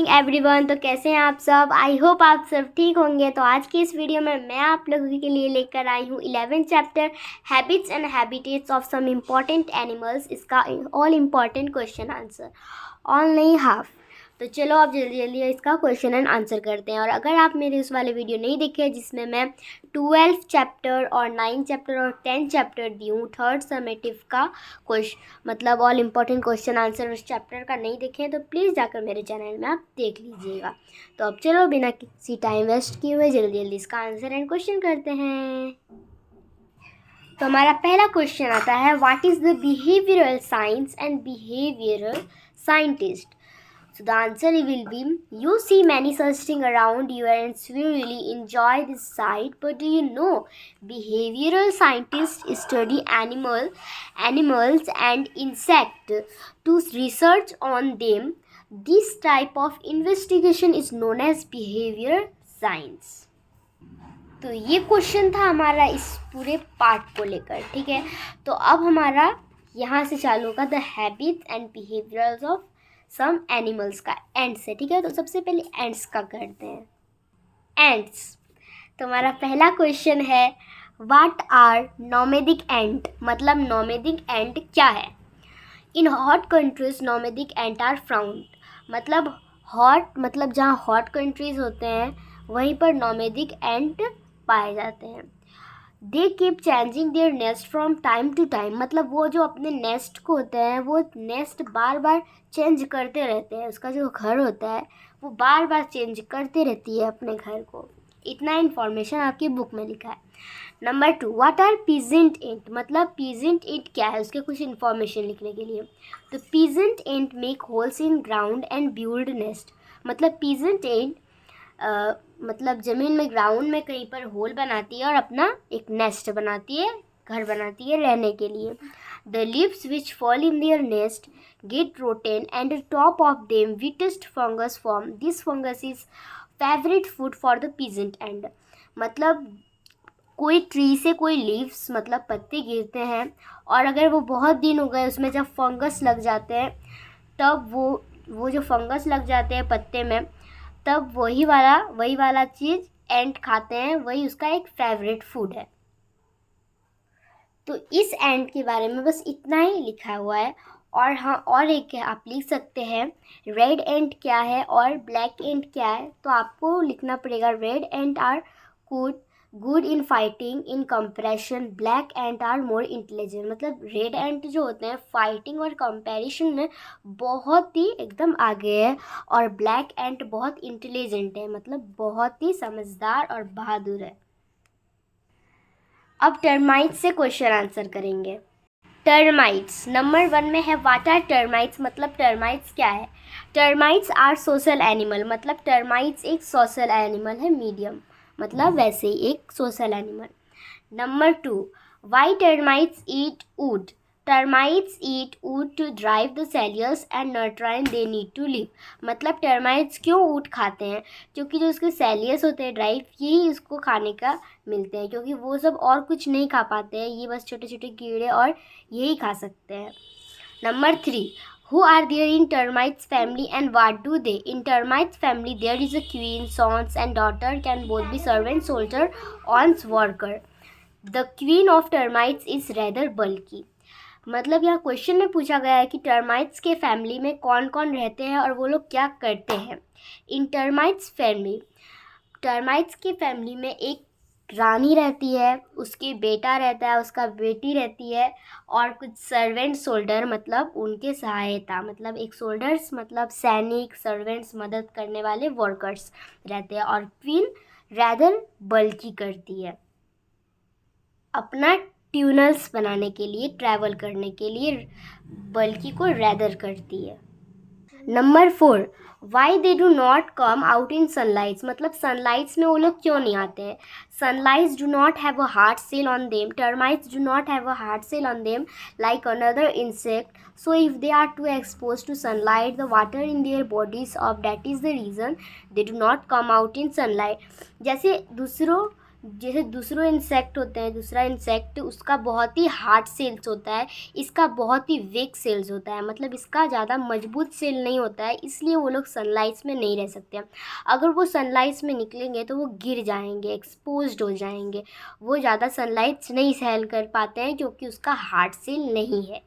Morning everyone. तो कैसे हैं आप सब? आई होप आप सब ठीक होंगे। तो आज की इस वीडियो में मैं आप लोगों के लिए लेकर आई हूँ 11th chapter habits and habitats of some important animals. इसका all important question answer, all नहीं हाफ। तो चलो अब जल्दी जल्दी इसका क्वेश्चन एंड आंसर करते हैं। और अगर आप मेरे उस वाले वीडियो नहीं देखे जिसमें मैं 12th चैप्टर और 9th चैप्टर और 10th चैप्टर दी हूँ, थर्ड समेटिव का क्वेश्चन मतलब ऑल इम्पॉर्टेंट क्वेश्चन आंसर उस चैप्टर का नहीं देखें तो प्लीज़ जाकर मेरे चैनल में आप देख लीजिएगा। तो अब चलो बिना किसी टाइम वेस्ट किए हुए जल्दी जल्दी इसका आंसर एंड क्वेश्चन करते हैं। तो हमारा पहला क्वेश्चन आता है, what is the behavioural science and behavioural scientist? So the answer will be, you see many such things around you and you really enjoy this sight, but do you know behavioral scientists study animals and insects to research on them. This type of investigation is known as behavior science. तो ये question था हमारा इस पूरे part को लेकर, ठीक है। तो अब हमारा यहाँ से चालू होगा the habits and behaviours of some animals का एंड से, ठीक है। तो सबसे पहले एंड्स का करते हैं। एंड्स, तो हमारा पहला क्वेश्चन है, व्हाट आर नोमैडिक एंट? मतलब नोमैडिक एंट क्या है? In hot countries nomadic ant are found. मतलब हॉट मतलब जहाँ हॉट कंट्रीज होते हैं वहीं पर नोमैडिक एंट पाए जाते हैं। They keep changing their nest from time to time. मतलब वो जो अपने नेस्ट को होते हैं वो नेस्ट बार बार चेंज करते रहते हैं। उसका जो घर होता है वो बार बार चेंज करते रहती है अपने घर को। इतना इन्फॉर्मेशन आपकी बुक में लिखा है। Number 2, what are peasant ant? मतलब पीजेंट एंट क्या है, उसके कुछ इन्फॉर्मेशन लिखने के लिए। तो peasant ant make holes in ground and build nest. मतलब पीजेंट एंट मतलब ज़मीन में ग्राउंड में कहीं पर होल बनाती है और अपना एक नेस्ट बनाती है, घर बनाती है रहने के लिए। The leaves which fall in their nest get rotten and top of them whitest fungus form. This fungus is favourite food for the peasant ant. मतलब कोई ट्री से कोई लीव्स मतलब पत्ते गिरते हैं और अगर वो बहुत दिन हो गए उसमें जब फंगस लग जाते हैं तब वो जो फंगस लग जाते हैं पत्ते में तब वही वाला चीज़ एंट खाते हैं, वही उसका एक फेवरेट फूड है। तो इस एंट के बारे में बस इतना ही लिखा हुआ है। और हाँ, और एक है, आप लिख सकते हैं रेड एंट क्या है और ब्लैक एंट क्या है। तो आपको लिखना पड़ेगा red ant are good in fighting in comparison, black ant are more intelligent. मतलब रेड एंट जो होते हैं फाइटिंग और कंपैरिजन में बहुत ही एकदम आगे है और ब्लैक एंट बहुत इंटेलिजेंट है, मतलब बहुत ही समझदार और बहादुर है। अब टर्माइट्स से क्वेश्चन आंसर करेंगे। टर्माइट्स नंबर 1 में है, व्हाट आर टर्माइट्स? मतलब टर्माइट्स क्या है? Termites are social animal. मतलब टर्माइट्स एक सोशल एनिमल है, मीडियम मतलब वैसे ही एक social animal. Number 2, why termites eat wood? Termites eat wood to drive the cellulose and nutrient they need to live. मतलब टर्माइट्स क्यों वुड खाते हैं? क्योंकि जो उसके सेल्यूल्स होते हैं ड्राइव, यही उसको खाने का मिलते हैं, क्योंकि वो सब और कुछ नहीं खा पाते हैं, ये बस छोटे छोटे कीड़े और यही खा सकते हैं। Number 3, who are there in termites family and what do they? In termites family there is a queen, sons and daughter can both be servant, soldier, and worker. The queen of termites is rather bulky. मतलब यहाँ question में पूछा गया है कि termites के family में कौन कौन रहते हैं और वो लोग क्या करते हैं। इन टर्माइट्स फैमिली, टर्माइट्स के फैमिली में एक रानी रहती है, उसके बेटा रहता है, उसका बेटी रहती है और कुछ सर्वेंट सोल्डर मतलब उनके सहायता, मतलब एक सोल्डर्स मतलब सैनिक, सर्वेंट्स मदद करने वाले वर्कर्स रहते हैं। और क्वीन रैदर बल्कि करती है, अपना ट्यूनल्स बनाने के लिए, ट्रैवल करने के लिए बल्कि को रैदर करती है। Number 4, why they do not come out in sunlights? मतलब सनलाइट्स में वो लोग क्यों नहीं आते हैं? Sunlights do not have a hard shell on them. Termites do not have a hard shell on them like another insect, so if they are to expose to sunlight the water in their bodies off, that is the reason they do not come out in sunlight. जैसे दूसरों जैसे दूसरे insect होते हैं, दूसरा insect उसका बहुत ही hard sales होता है, इसका बहुत ही वीक सेल्स होता है, मतलब इसका ज़्यादा मजबूत सेल नहीं होता है, इसलिए वो लोग सनलाइट में नहीं रह सकते। अगर वो सनलाइट में निकलेंगे तो वो गिर जाएंगे, एक्सपोज्ड हो जाएंगे, वो ज़्यादा सनलाइट नहीं सहल कर पाते हैं क्योंकि उसका हार्ड सेल नहीं है।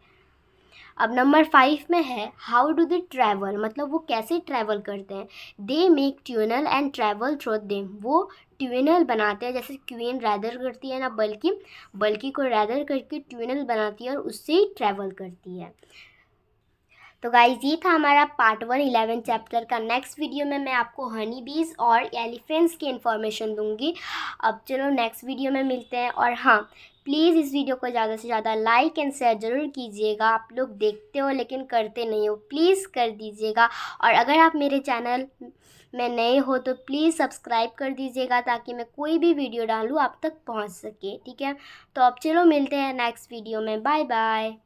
अब नंबर 5 में है हाउ डू दे ट्रैवल, मतलब वो कैसे ट्रैवल करते हैं। They make tunnel and travel through them, वो ट्यूनल बनाते हैं, जैसे क्वीन रैदर करती है ना, बल्कि को रैदर करके ट्यूनल बनाती है और उससे ही ट्रैवल करती है। तो गाइज ये था हमारा पार्ट 1 11 चैप्टर का। नेक्स्ट वीडियो में मैं आपको हनी बीज और एलिफेंट्स की इन्फॉर्मेशन दूंगी। अब चलो नेक्स्ट वीडियो में मिलते हैं। और हाँ, प्लीज़ इस वीडियो को ज़्यादा से ज़्यादा लाइक एंड शेयर ज़रूर कीजिएगा। आप लोग देखते हो लेकिन करते नहीं हो, प्लीज़ कर दीजिएगा। और अगर आप मेरे चैनल में नए हो तो प्लीज़ सब्सक्राइब कर दीजिएगा ताकि मैं कोई भी वीडियो डालूँ आप तक पहुँच सके, ठीक है। तो अब चलो मिलते हैं नेक्स्ट वीडियो में, बाय बाय।